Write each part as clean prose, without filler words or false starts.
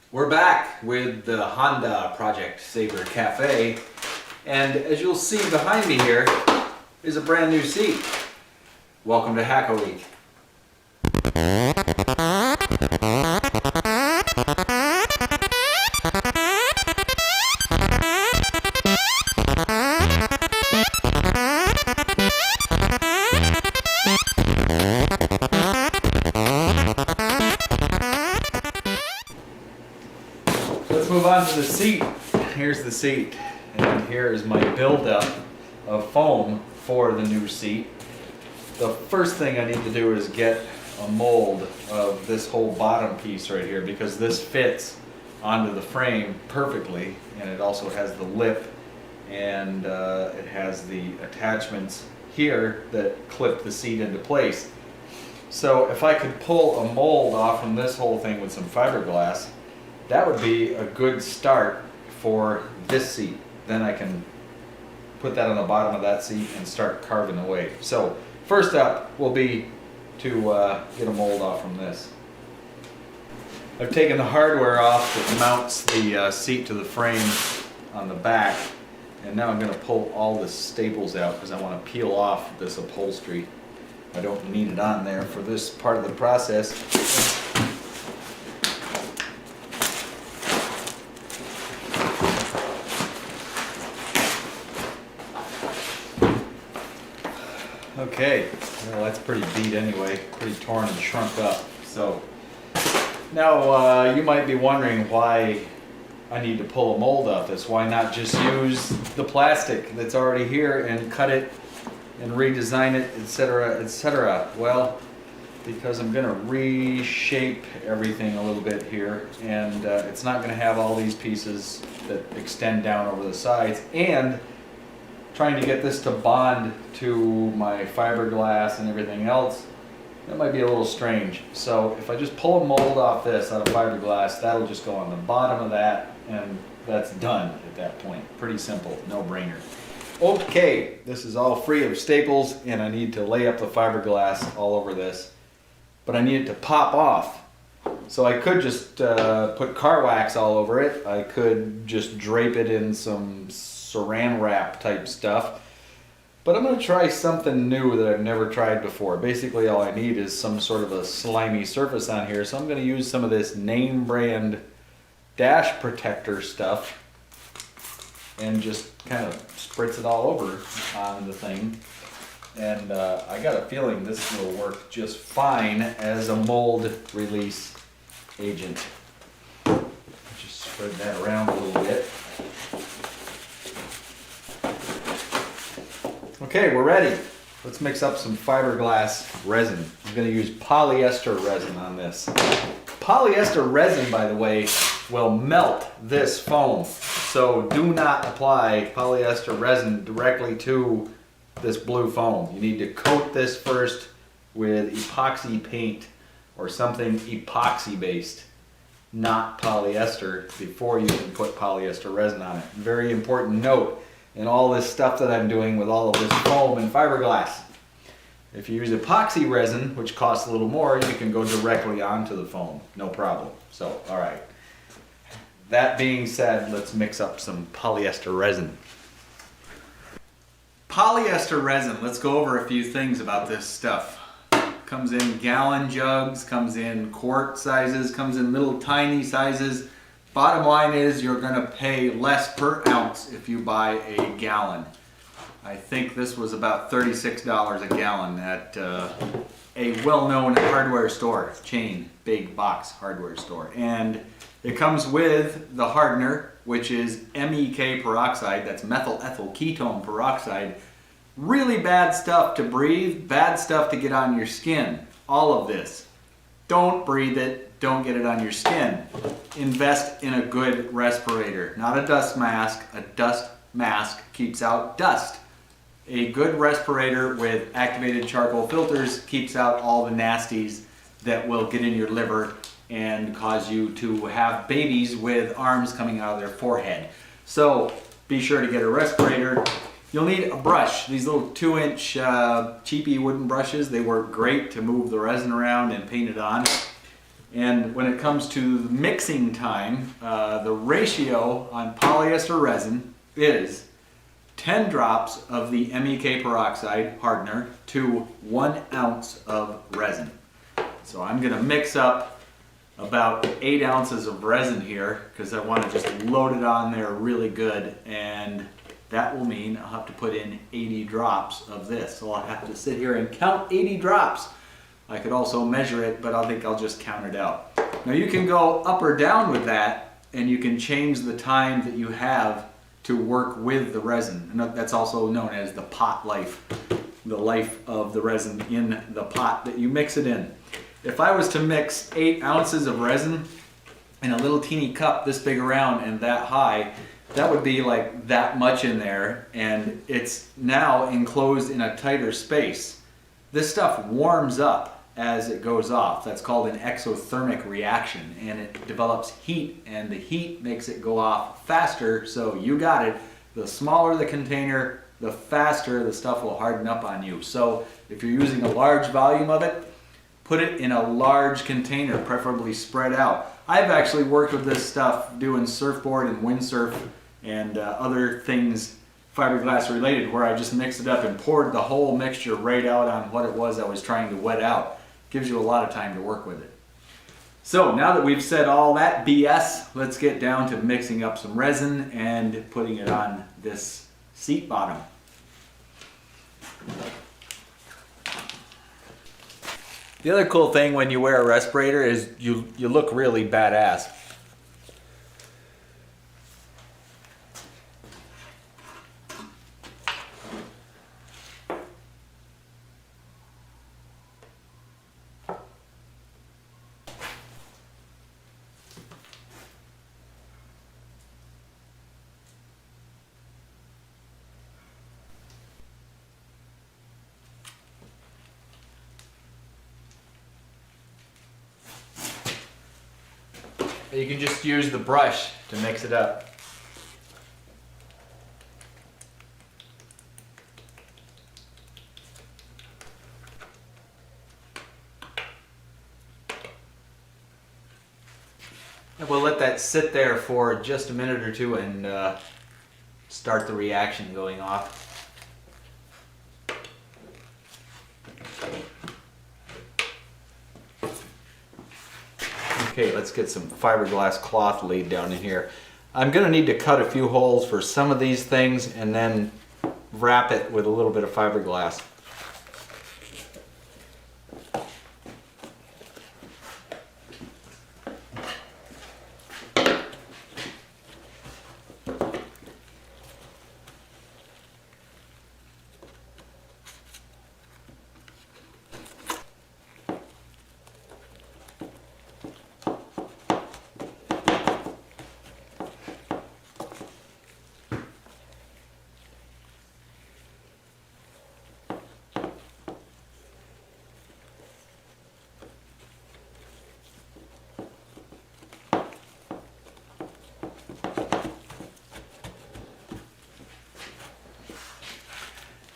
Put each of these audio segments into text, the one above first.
We're back with the Honda Project Sabre Cafe, and as you'll see behind me here is a brand new seat. Welcome to Hacker Week. Let's move on to the seat. Here's the seat, and here is my buildup of foam for the new seat. The first thing I need to do is get a mold of this whole bottom piece right here, because this fits onto the frame perfectly, and it also has the lip, and it has the attachments here that clip the seat into place. So if I could pull a mold off from this whole thing with some fiberglass, that would be a good start for this seat. Then I can put that on the bottom of that seat and start carving away. So first up will be to get a mold off from this. I've taken the hardware off that mounts the seat to the frame on the back, and now I'm going to pull all the staples out because I want to peel off this upholstery. I don't need it on there for this part of the process. Okay, well that's pretty beat anyway, pretty torn and shrunk up. So now you might be wondering why I need to pull a mold off this. Why not just use the plastic that's already here and cut it and redesign it, etc., etc. Well, because I'm going to reshape everything a little bit here, and it's not going to have all these pieces that extend down over the sides, and trying to get this to bond to my fiberglass and everything else, that might be a little strange. So if I just pull a mold off this out of fiberglass, that'll just go on the bottom of that, and that's done at that point. Pretty simple, no brainer. Okay, this is all free of staples, and I need to lay up the fiberglass all over this, but I need it to pop off. So I could just put car wax all over it. I could just drape it in some saran wrap type stuff, but I'm going to try something new that I've never tried before. Basically all I need is some sort of a slimy surface on here, so I'm going to use some of this name brand dash protector stuff and just kind of spritz it all over on the thing, and I got a feeling this will work just fine as a mold release agent. Just spread that around a little bit. Okay, we're ready. Let's mix up some fiberglass resin. I'm going to use polyester resin on this. Polyester resin, by the way, will melt this foam. So do not apply polyester resin directly to this blue foam. You need to coat this first with epoxy paint or something epoxy based, not polyester, before you can put polyester resin on it. Very important note in all this stuff that I'm doing with all of this foam and fiberglass. If you use epoxy resin, which costs a little more, you can go directly onto the foam, no problem. So, all right. That being said, let's mix up some polyester resin. Polyester resin, let's go over a few things about this stuff. Comes in gallon jugs, comes in quart sizes, comes in little tiny sizes. Bottom line is you're going to pay less per ounce if you buy a gallon. I think this was about $36 a gallon at a well-known hardware store chain, big box hardware store. And it comes with the hardener, which is MEK peroxide, that's methyl ethyl ketone peroxide. Really bad stuff to breathe, bad stuff to get on your skin. All of this. Don't breathe it, don't get it on your skin. Invest in a good respirator, not a dust mask. A dust mask keeps out dust. A good respirator with activated charcoal filters keeps out all the nasties that will get in your liver and cause you to have babies with arms coming out of their forehead. So be sure to get a respirator. You'll need a brush. These little 2-inch cheapy wooden brushes, they work great to move the resin around and paint it on. And when it comes to mixing time, the ratio on polyester resin is 10 drops of the MEK peroxide hardener to 1 ounce of resin. So I'm going to mix up about 8 ounces of resin here because I want to just load it on there really good, and that will mean I'll have to put in 80 drops of this. So I'll have to sit here and count 80 drops. I could also measure it, but I think I'll just count it out. Now you can go up or down with that, and you can change the time that you have to work with the resin. And that's also known as the pot life, the life of the resin in the pot that you mix it in. If I was to mix 8 ounces of resin in a little teeny cup this big around and that high, that would be like that much in there, and it's now enclosed in a tighter space. This stuff warms up as it goes off. That's called an exothermic reaction, and it develops heat, and the heat makes it go off faster. So you got it. The smaller the container, the faster the stuff will harden up on you. So if you're using a large volume of it, put it in a large container, preferably spread out. I've actually worked with this stuff doing surfboard and windsurf and other things fiberglass related, where I just mixed it up and poured the whole mixture right out on what it was I was trying to wet out. Gives you a lot of time to work with it. So now that we've said all that BS, let's get down to mixing up some resin and putting it on this seat bottom. The other cool thing when you wear a respirator is you look really badass. You can just use the brush to mix it up. And we'll let that sit there for just a minute or two and start the reaction going off. Okay, let's get some fiberglass cloth laid down in here. I'm going to need to cut a few holes for some of these things and then wrap it with a little bit of fiberglass.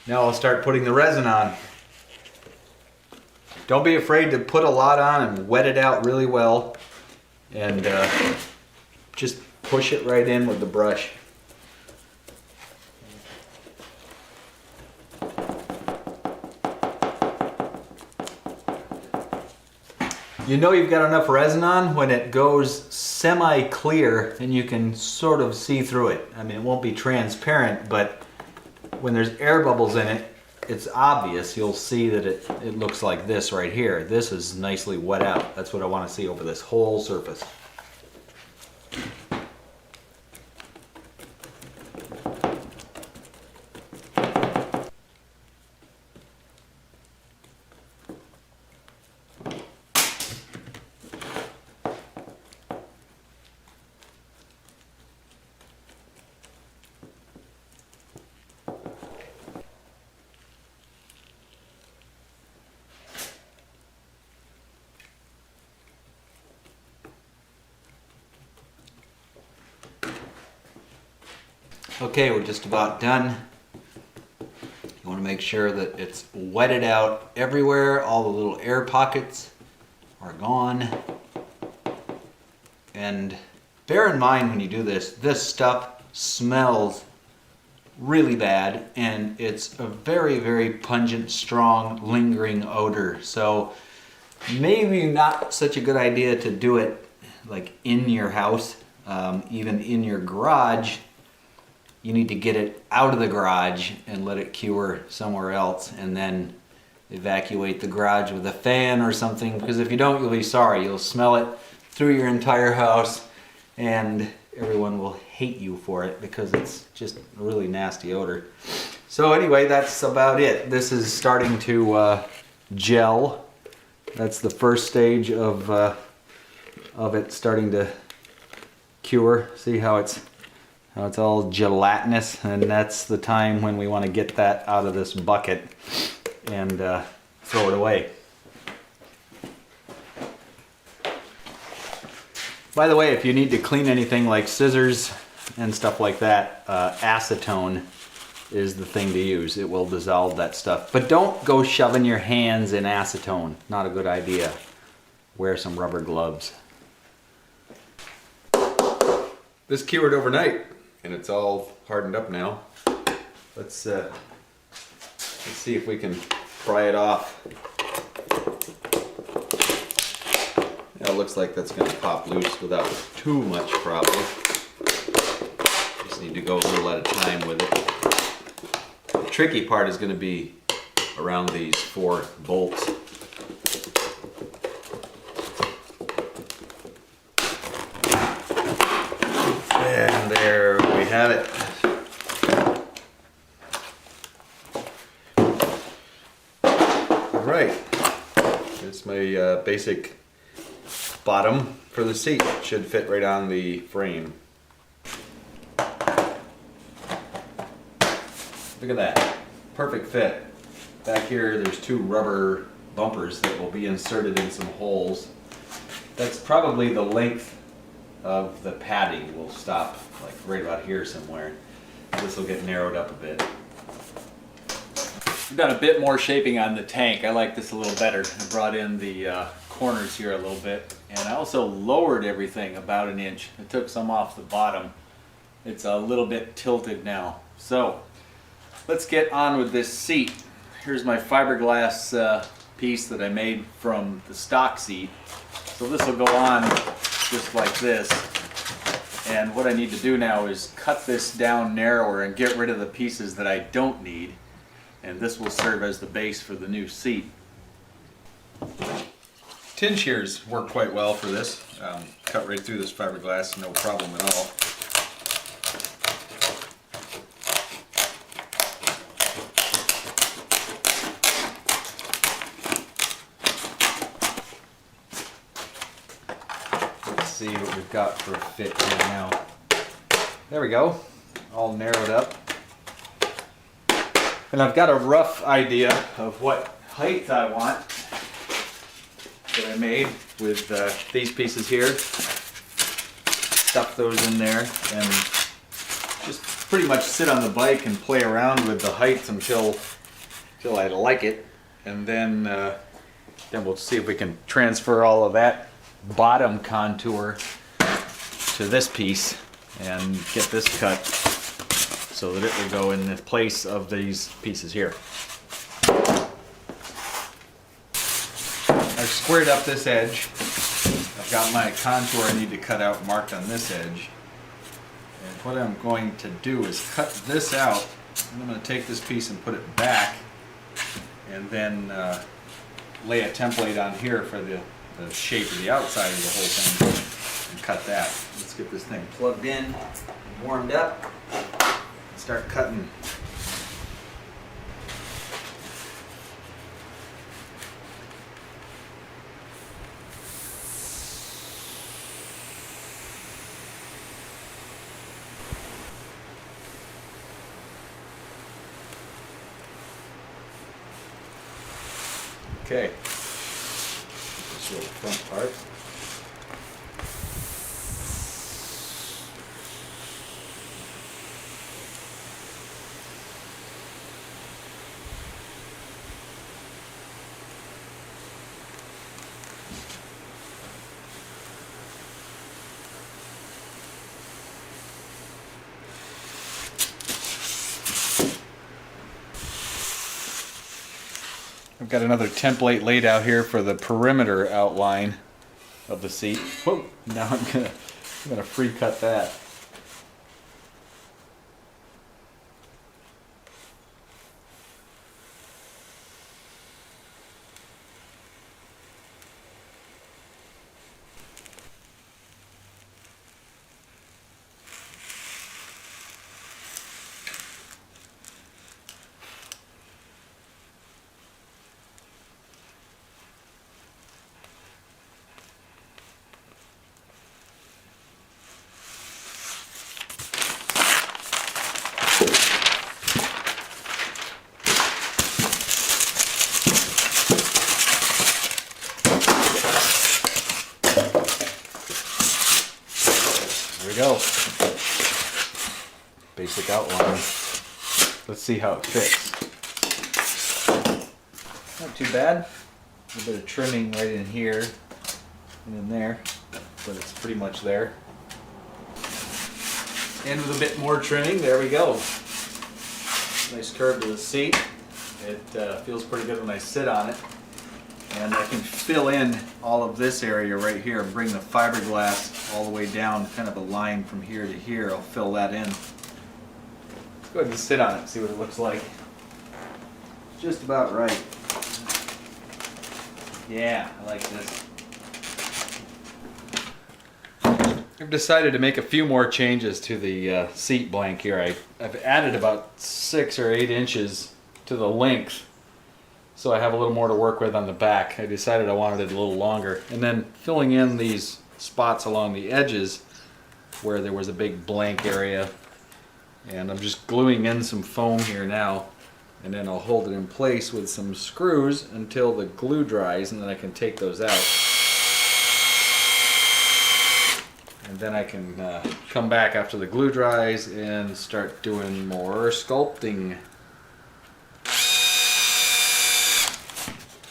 Now I'll start putting the resin on. Don't be afraid to put a lot on and wet it out really well, and just push it right in with the brush. You know you've got enough resin on when it goes semi-clear and you can sort of see through it. I mean, it won't be transparent, but when there's air bubbles in it, it's obvious. You'll see that it looks like this right here. This is nicely wet out. That's what I want to see over this whole surface. Okay, we're just about done. You want to make sure that it's wetted out everywhere. All the little air pockets are gone. And bear in mind when you do this, this stuff smells really bad, and it's a very, very pungent, strong, lingering odor. So maybe not such a good idea to do it like in your house, even in your garage. You need to get it out of the garage and let it cure somewhere else, and then evacuate the garage with a fan or something, because if you don't, you'll be sorry. You'll smell it through your entire house, and everyone will hate you for it because it's just a really nasty odor. So anyway, that's about it. This is starting to gel. That's the first stage of it starting to cure. See how it's all gelatinous, and that's the time when we want to get that out of this bucket and throw it away. By the way, if you need to clean anything like scissors and stuff like that, acetone is the thing to use. It will dissolve that stuff. But don't go shoving your hands in acetone. Not a good idea. Wear some rubber gloves. This cured overnight, and it's all hardened up now. Let's see if we can pry it off. Yeah, it looks like that's going to pop loose without too much problem. Just need to go a little at a time with it. The tricky part is going to be around these 4 bolts. And there we have it. All right, here's my basic bottom for the seat. Should fit right on the frame. Look at that, perfect fit. Back here there's 2 rubber bumpers that will be inserted in some holes. That's probably the length of the padding. Will stop like right about here somewhere. This will get narrowed up a bit. I've done a bit more shaping on the tank. I like this a little better. I brought in the corners here a little bit, and I also lowered everything about 1 inch. I took some off the bottom. It's a little bit tilted now. So let's get on with this seat. Here's my fiberglass piece that I made from the stock seat. So this will go on just like this. And what I need to do now is cut this down narrower and get rid of the pieces that I don't need. And this will serve as the base for the new seat. Tin shears work quite well for this. Cut right through this fiberglass, no problem at all. Let's see what we've got for a fit here now. There we go, all narrowed up. And I've got a rough idea of what height I want that I made with these pieces here. Stuff those in there and just pretty much sit on the bike and play around with the heights until I like it. And then we'll see if we can transfer all of that bottom contour to this piece and get this cut so that it will go in the place of these pieces here. I've squared up this edge. I've got my contour I need to cut out marked on this edge. And what I'm going to do is cut this out. I'm going to take this piece and put it back, and then lay a template on here for the shape of the outside of the whole thing and cut that. Let's get this thing plugged in, warmed up, and start cutting. Okay, this little front part. got another template laid out here for the perimeter outline of the seat. Whoa! Now I'm gonna free cut that. There we go. Basic outline. Let's see how it fits. Not too bad. A little bit of trimming right in here and in there, but it's pretty much there. And with a bit more trimming, there we go. Nice curve to the seat. It feels pretty good when I sit on it. And I can fill in all of this area right here, bring the fiberglass all the way down, kind of a line from here to here. I'll fill that in. Let's go ahead and sit on it, see what it looks like. Just about right. Yeah, I like this. I've decided to make a few more changes to the seat blank here. I've added about 6 or 8 inches to the length, so I have a little more to work with on the back. I decided I wanted it a little longer. And then filling in these spots along the edges where there was a big blank area. And I'm just gluing in some foam here now. And then I'll hold it in place with some screws until the glue dries, and then I can take those out. And then I can come back after the glue dries and start doing more sculpting.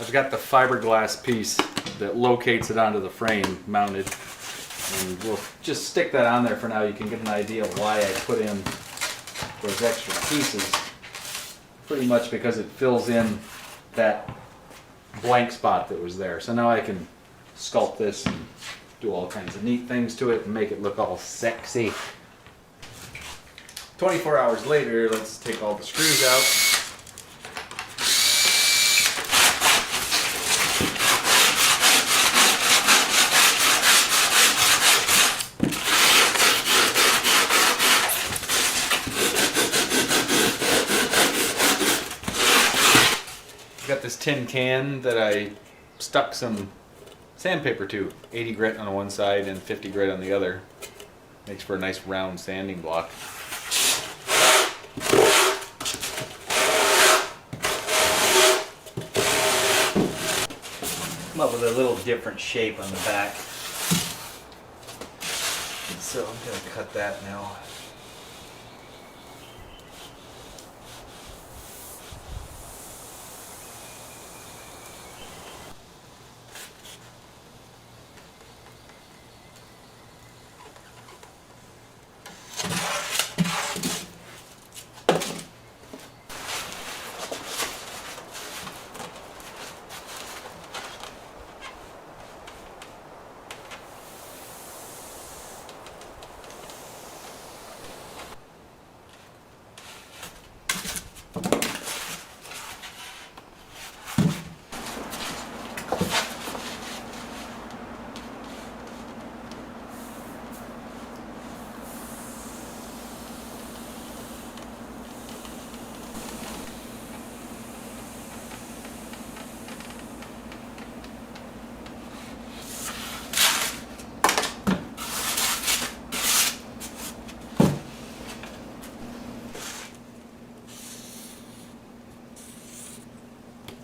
I've got the fiberglass piece that locates it onto the frame mounted, and we'll just stick that on there for now. You can get an idea of why I put in those extra pieces. Pretty much because it fills in that blank spot that was there. So now I can sculpt this and do all kinds of neat things to it and make it look all sexy. 24 hours later, let's take all the screws out. Got this tin can that I stuck some sandpaper to, 80 grit on one side and 50 grit on the other. Makes for a nice round sanding block. Come up with a little different shape on the back. So I'm going to cut that now.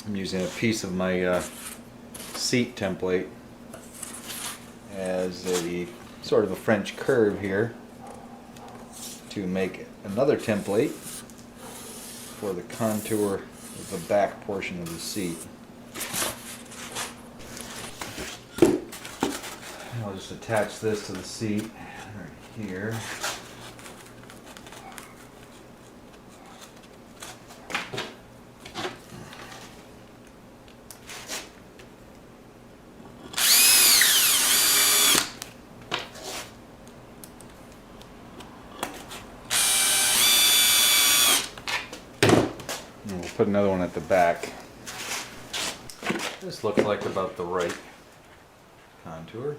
I'm using a piece of my seat template as a sort of a French curve here to make another template for the contour of the back portion of the seat. I'll just attach this to the seat right here. put another one at the back. This looks like about the right contour.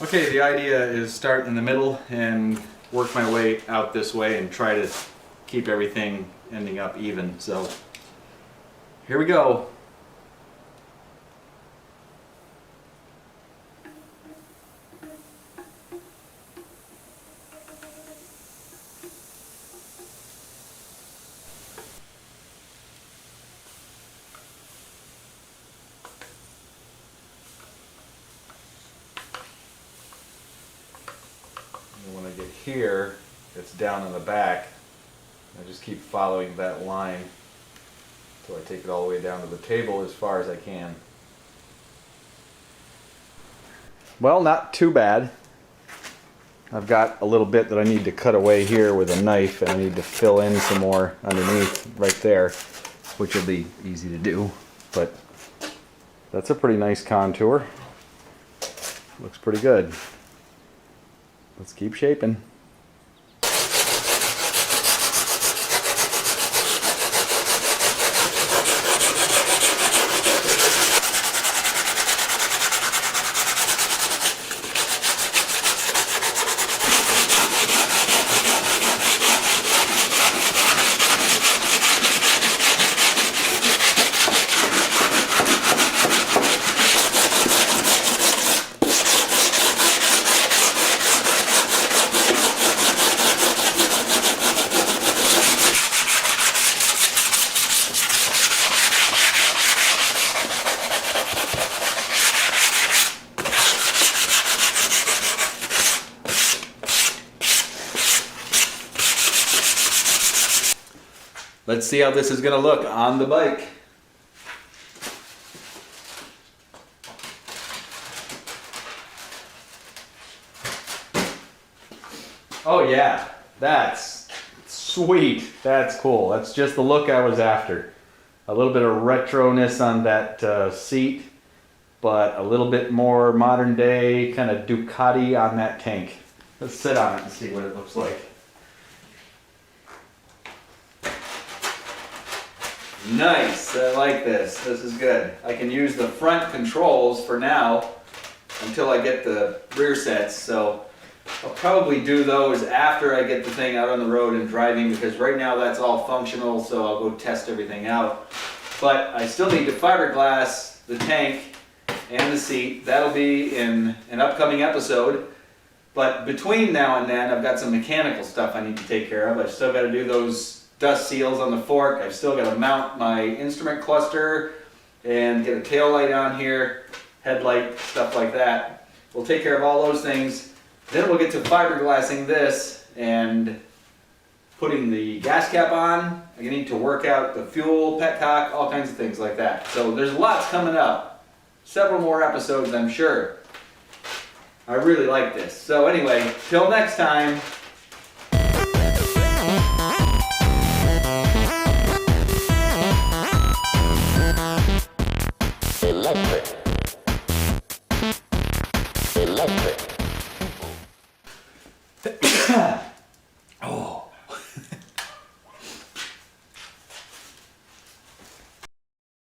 Okay, the idea is start in the middle and work my way out this way and try to keep everything ending up even. So here we go. When I get here, it's down in the back. I just keep following that line until I take it all the way down to the table as far as I can. Well, not too bad. I've got a little bit that I need to cut away here with a knife, and I need to fill in some more underneath right there, which will be easy to do. But that's a pretty nice contour. Looks pretty good. Let's keep shaping. Let's see how this is going to look on the bike. Oh yeah, that's sweet. That's cool. That's just the look I was after. A little bit of retroness on that seat, but a little bit more modern day kind of Ducati on that tank. Let's sit on it and see what it looks like. Nice, I like this. This is good. I can use the front controls for now until I get the rear sets, so I'll probably do those after I get the thing out on the road and driving, because right now that's all functional, so I'll go test everything out. But I still need to fiberglass the tank and the seat. That'll be in an upcoming episode. But between now and then, I've got some mechanical stuff I need to take care of. I've still got to do those dust seals on the fork. I've still got to mount my instrument cluster and get a tail light on here, headlight, stuff like that. We'll take care of all those things. Then we'll get to fiberglassing this and putting the gas cap on. I need to work out the fuel, petcock, all kinds of things like that. So there's lots coming up. Several more episodes, I'm sure. I really like this. So anyway, till next time. Electric.